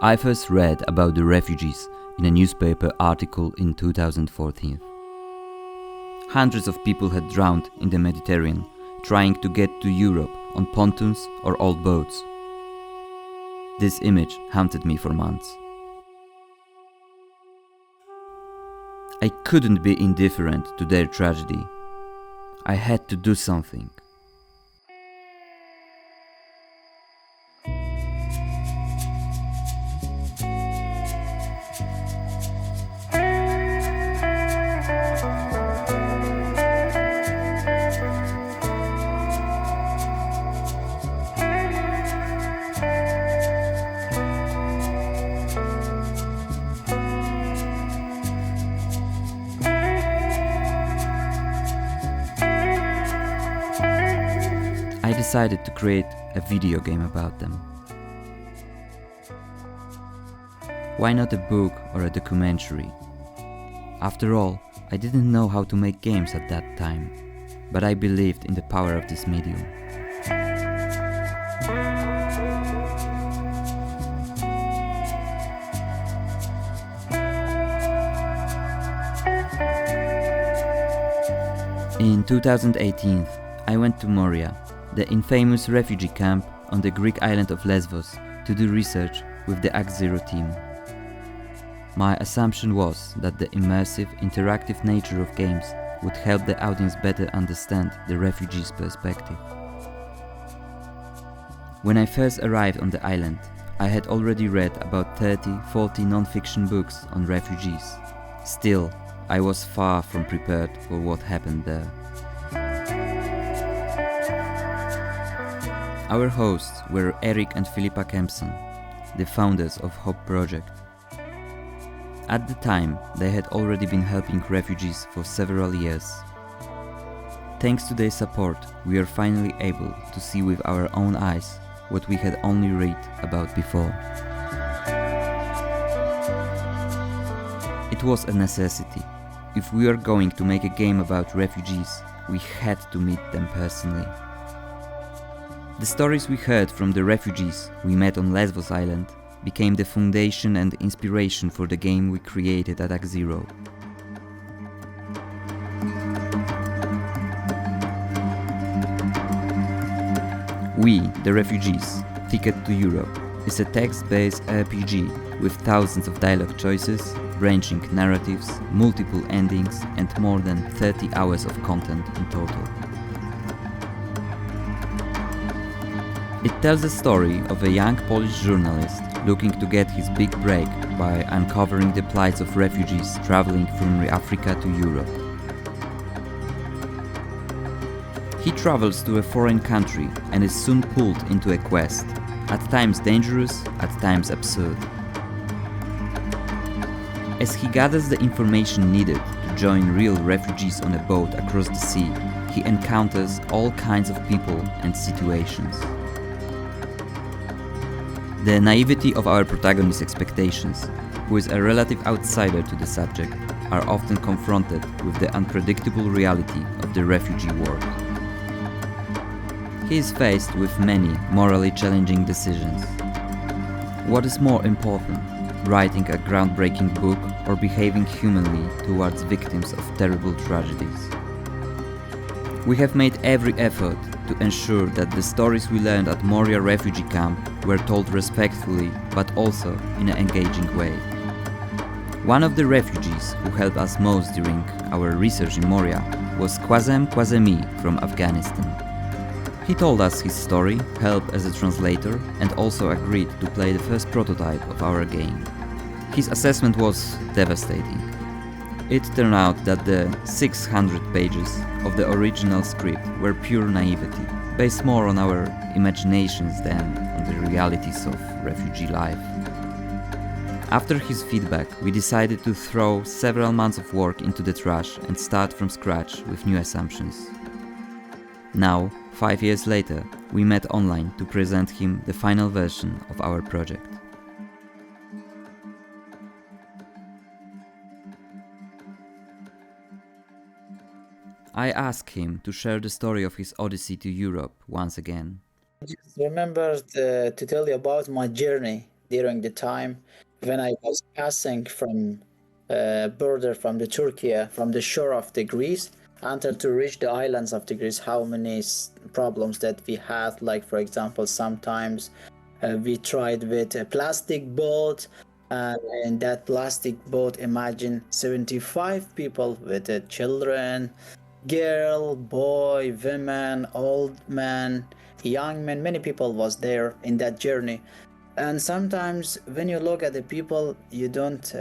I first read about the refugees in a newspaper article in 2014. Hundreds of people had drowned in the Mediterranean, trying to get to Europe on pontoons or old boats. This image haunted me for months. I couldn't be indifferent to their tragedy. I had to do something. I decided to create a video game about them. Why not a book or a documentary? After all, I didn't know how to make games at that time, but I believed in the power of this medium. In 2018, I went to Moria, the infamous refugee camp on the Greek island of Lesbos, to do research with the Act Zero team. My assumption was that the immersive, interactive nature of games would help the audience better understand the refugees' perspective. When I first arrived on the island, I had already read about 30-40 non-fiction books on refugees. Still, I was far from prepared for what happened there. Our hosts were Eric and Filipa Kempson, the founders of Hope Project. At the time, they had already been helping refugees for several years. Thanks to their support, we are finally able to see with our own eyes what we had only read about before. It was a necessity. If we are going to make a game about refugees, we had to meet them personally. The stories we heard from the refugees we met on Lesbos Island became the foundation and inspiration for the game we created at Act Zero. We, the Refugees, Ticket to Europe, is a text-based RPG with thousands of dialogue choices, branching narratives, multiple endings, and more than 30 hours of content in total. It tells the story of a young Polish journalist looking to get his big break by uncovering the plights of refugees traveling from Africa to Europe. He travels to a foreign country and is soon pulled into a quest, at times dangerous, at times absurd. As he gathers the information needed to join real refugees on a boat across the sea, he encounters all kinds of people and situations. The naivety of our protagonist's expectations, who is a relative outsider to the subject, are often confronted with the unpredictable reality of the refugee world. He is faced with many morally challenging decisions. What is more important, writing a groundbreaking book or behaving humanly towards victims of terrible tragedies? We have made every effort to ensure that the stories we learned at Moria refugee camp were told respectfully but also in an engaging way. One of the refugees who helped us most during our research in Moria was Kwazem Kwazemi from Afghanistan. He told us his story, helped as a translator, and also agreed to play the first prototype of our game. His assessment was devastating. It turned out that the 600 pages of the original script were pure naivety, based more on our imaginations than on the realities of refugee life. After his feedback, we decided to throw several months of work into the trash and start from scratch with new assumptions. Now, 5 years later, we met online to present him the final version of our project. I asked him to share the story of his odyssey to Europe once again. I just remembered to tell you about my journey during the time when I was passing from border from the Turkey, from the shore of the Greece, until to reach the islands of the Greece, how many problems that we had. Like for example, sometimes we tried with a plastic boat, and in that plastic boat, imagine 75 people with children, girl, boy, women, old man, young men. Many people was there in that journey. And sometimes when you look at the people, you don't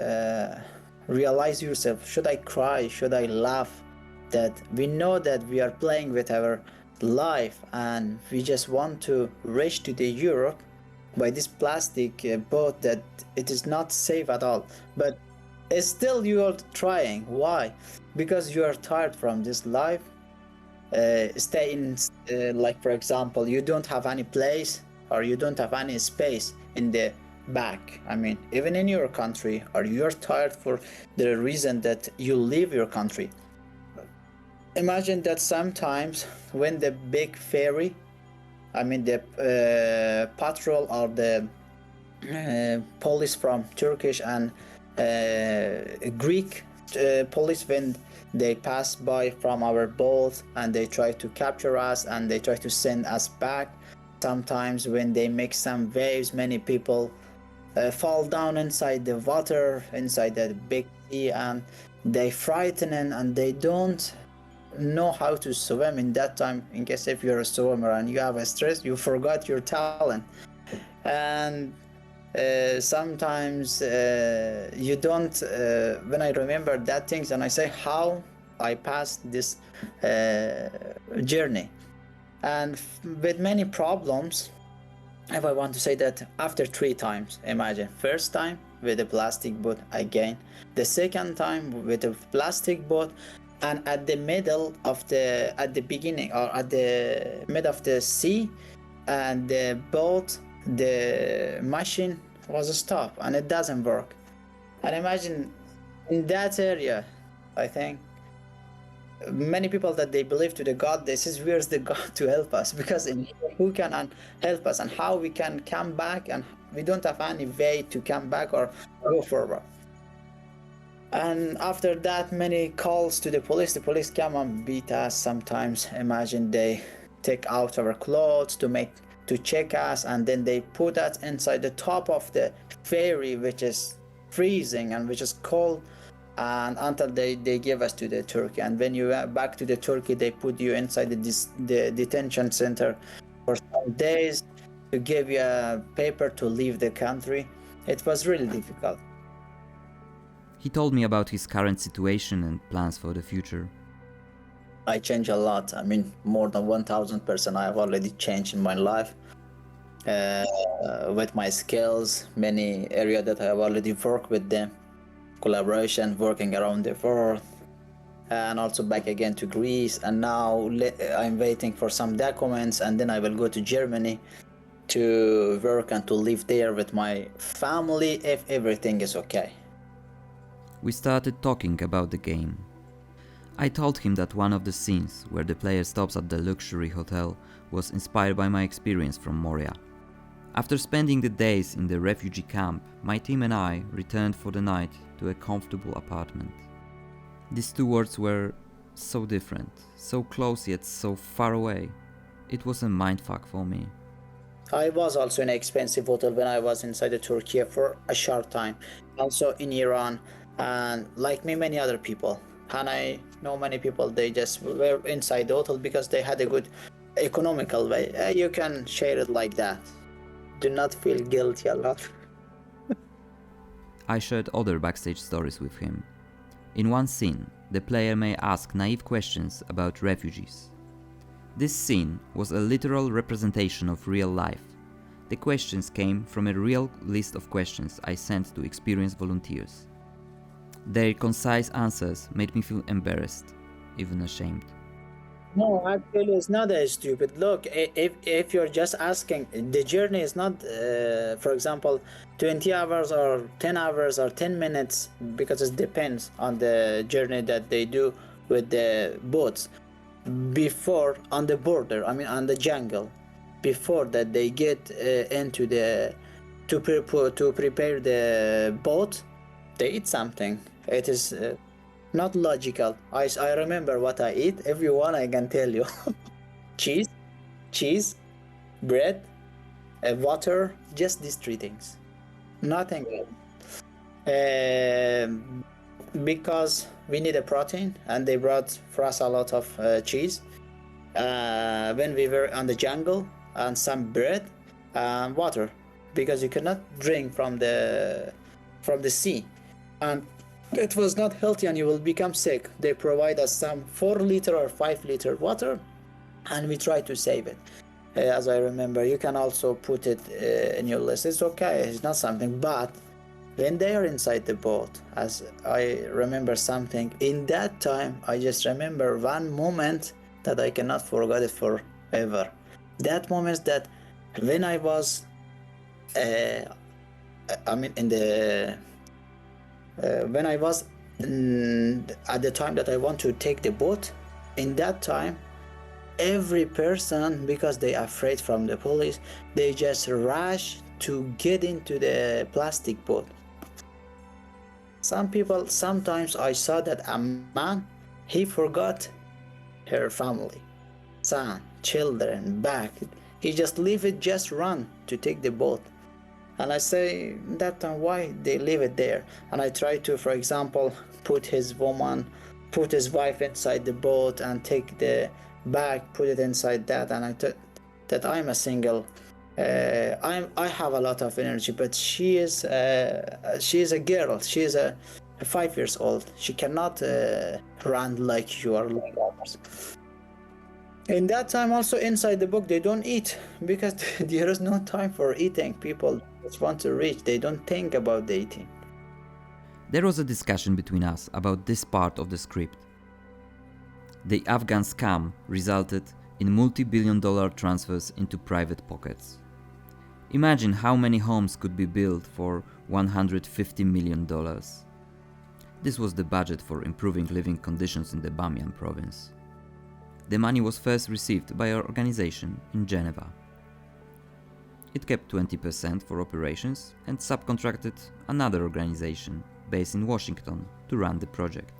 realize yourself, should I cry, should I laugh? That we know that we are playing with our life, and we just want to reach to the Europe by this plastic boat that it is not safe at all. But still you are trying. Why? Because you are tired from this life. Stay in, like for example, you don't have any place, or you don't have any space in the back. I mean, even in your country, or you're tired for the reason that you leave your country. Imagine that sometimes when the big ferry, I mean the patrol or the police from Turkish and Greek police, when they pass by from our boat and they try to capture us and they try to send us back. Sometimes when they make some waves, many people fall down inside the water, inside the big sea, and they frighten and they don't know how to swim in that time. In case if you're a swimmer and you have a stress, you forgot your talent. And sometimes you don't, when I remember that things and I say how I passed this journey, and with many problems. If I want to say that after 3 times, imagine first time with a plastic boat again, the second time with a plastic boat, and at the middle of the, at the beginning or at the mid of the sea, and the boat, the machine was stopped and it doesn't work. And imagine in that area, I think many people that they believe to the God, this is where's the God to help us, because in here, who can help us and how we can come back, and we don't have any way to come back or go forward. And after that, many calls to the police come and beat us sometimes. Imagine they take out our clothes to check us, and then they put us inside the top of the ferry, which is freezing and which is cold, and until they give us to the Turkey. And when you are back to the Turkey, they put you inside the detention center for some days to give you a paper to leave the country. It was really difficult. He told me about his current situation and plans for the future. I changed a lot. I mean, more than 1000% I have already changed in my life. With my skills, many areas that I have already worked with them, collaboration, working around the world, and also back again to Greece. And now I'm waiting for some documents, and then I will go to Germany to work and to live there with my family if everything is okay. We started talking about the game. I told him that one of the scenes where the player stops at the luxury hotel was inspired by my experience from Moria. After spending the days in the refugee camp, my team and I returned for the night to a comfortable apartment. These two worlds were so different, so close yet so far away. It was a mindfuck for me. I was also in an expensive hotel when I was inside the Turkey for a short time, also in Iran, and like me, many other people. And I know many people, they just were inside the hotel because they had a good economical way. You can share it like that. Do not feel guilty a lot. I shared other backstage stories with him. In one scene, the player may ask naive questions about refugees. This scene was a literal representation of real life. The questions came from a real list of questions I sent to experienced volunteers. Their concise answers made me feel embarrassed, even ashamed. No, actually, it's not that stupid. Look, if you're just asking, the journey is not, for example, 20 hours or 10 hours or 10 minutes, because it depends on the journey that they do with the boats. Before, on the border, I mean, on the jungle, before that they get into the to prepare the boat, they eat something. It is not logical. I remember what I eat. Everyone I can tell you. cheese, bread, water, just these three things. Nothing else. Because we need a protein, and they brought for us a lot of cheese when we were on the jungle, and some bread and water, because you cannot drink from the sea, and it was not healthy and you will become sick. They provide us some 4 liter or 5 liter water, and we try to save it. As I remember, you can also put it in your list. It's okay, it's not something, but when they are inside the boat, as I remember something, in that time, I just remember one moment that I cannot forget it forever. That moment that when I was, when I was at the time that I want to take the boat, in that time, every person, because they are afraid from the police, they just rush to get into the plastic boat. Some people, sometimes I saw that a man, he forgot her family, son, children, back. He just leave it, just run to take the boat. And I say that time, why they leave it there? And I try to, for example, put his wife inside the boat and take the bag, put it inside that. And I thought that I'm a single. I have a lot of energy, but she is a girl. She is a 5 years old. She cannot run like you are, like others. In that time, also inside the book, they don't eat because there is no time for eating. People just want to reach. They don't think about the eating. There was a discussion between us about this part of the script. The Afghan scam resulted in multi-billion-dollar transfers into private pockets. Imagine how many homes could be built for $150 million. This was the budget for improving living conditions in the Bamiyan province. The money was first received by our organization in Geneva. It kept 20% for operations and subcontracted another organization based in Washington to run the project.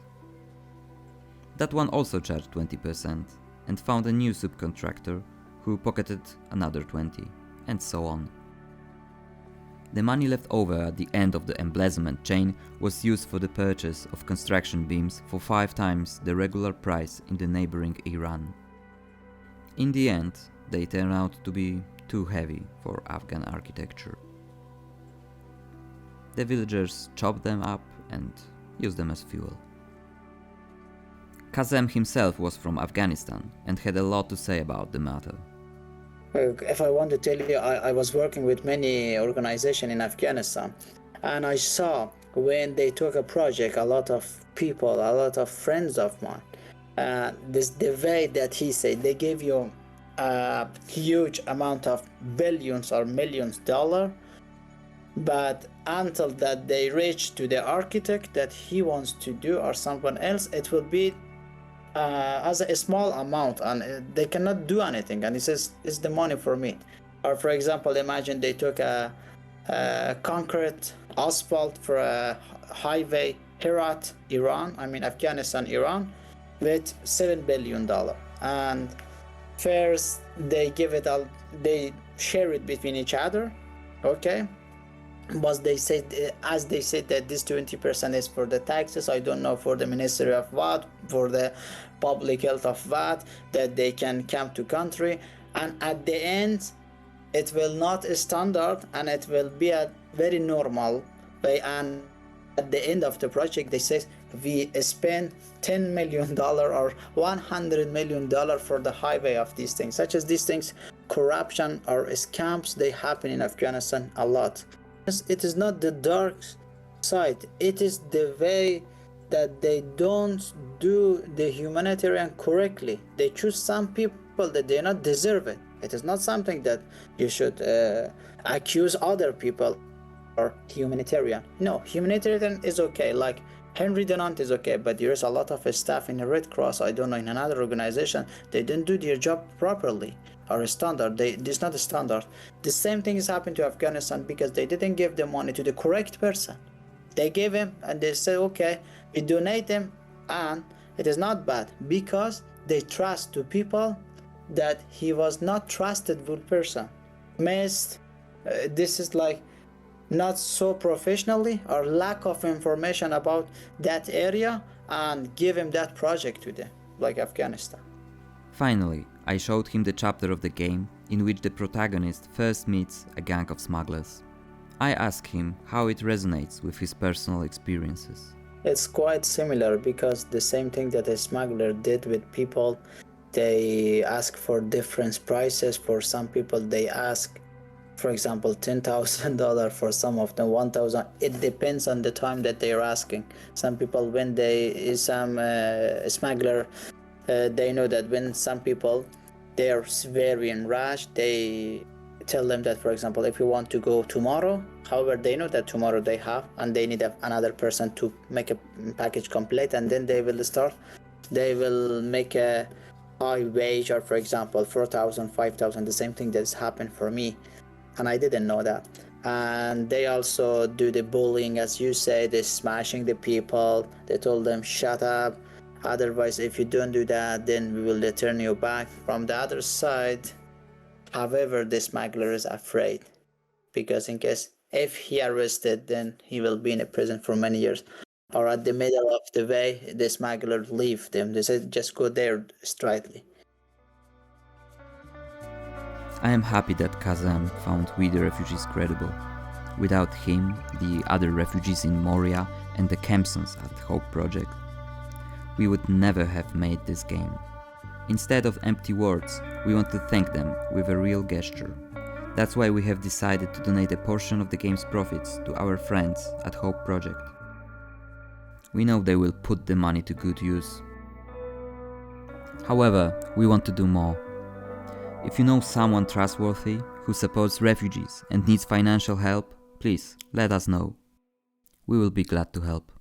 That one also charged 20% and found a new subcontractor who pocketed another 20%, and so on. The money left over at the end of the embezzlement chain was used for the purchase of construction beams for 5 times the regular price in the neighboring Iran. In the end, they turned out to be too heavy for Afghan architecture. The villagers chopped them up and used them as fuel. Kazem himself was from Afghanistan and had a lot to say about the matter. If I want to tell you, I was working with many organizations in Afghanistan, and I saw when they took a project, a lot of people, a lot of friends of mine, the way that he said, they gave you a huge amount of billions or millions dollars, but until that they reach to the architect that he wants to do or someone else, it will be as a small amount, and they cannot do anything, and he says it's the money for me. Or for example, imagine they took a concrete asphalt for a highway, Herat, Iran, Afghanistan, Iran, with $7 billion, and first they give it all, they share it between each other, okay, but they said, as they said, that this 20% is for the taxes, I don't know, for the Ministry of what, for the public health of what, that they can come to country, and at the end it will not standard, and it will be a very normal way, and at the end of the project they say we spend $10 million or $100 million for the highway of these things. Such as these things, corruption or scams, they happen in Afghanistan a lot. It is not the dark side, it is the way that they don't do the humanitarian correctly. They choose some people that they not deserve it. It is not something that you should accuse other people or humanitarian. No, humanitarian is okay, like Henry Dunant is okay, but there's a lot of staff in the Red Cross, I don't know, in another organization, they didn't do their job properly or standard. It's not a standard. The same thing is happening to Afghanistan because they didn't give the money to the correct person. They gave him and they said, okay, we donate him, and it is not bad because they trust to people that he was not trustable person. This is like not so professionally or lack of information about that area and give him that project to them, like Afghanistan. Finally, I showed him the chapter of the game in which the protagonist first meets a gang of smugglers. I asked him how it resonates with his personal experiences. It's quite similar because the same thing that a smuggler did with people, they ask for different prices. For some people they ask, for example, $10,000, for some of them $1,000. It depends on the time that they are asking. Some people, when some smuggler, they know that when some people, they are very in rush, they tell them that, for example, if you want to go tomorrow, however, they know that tomorrow they have, and they need another person to make a package complete, and then they will make a high wage, or for example, 4,000, 5,000, the same thing that's happened for me. And I didn't know that. And they also do the bullying, as you say, they're smashing the people. They told them, shut up. Otherwise, if you don't do that, then we will return you back. From the other side, however, the smuggler is afraid. Because in case, if he arrested, then he will be in a prison for many years. Or at the middle of the way, the smuggler leave them. They said, just go there straightly. I am happy that Kazan found We the Refugees credible. Without him, the other refugees in Moria and the Kempsons at Hope Project, we would never have made this game. Instead of empty words, we want to thank them with a real gesture. That's why we have decided to donate a portion of the game's profits to our friends at Hope Project. We know they will put the money to good use. However, we want to do more. If you know someone trustworthy who supports refugees and needs financial help, please let us know. We will be glad to help.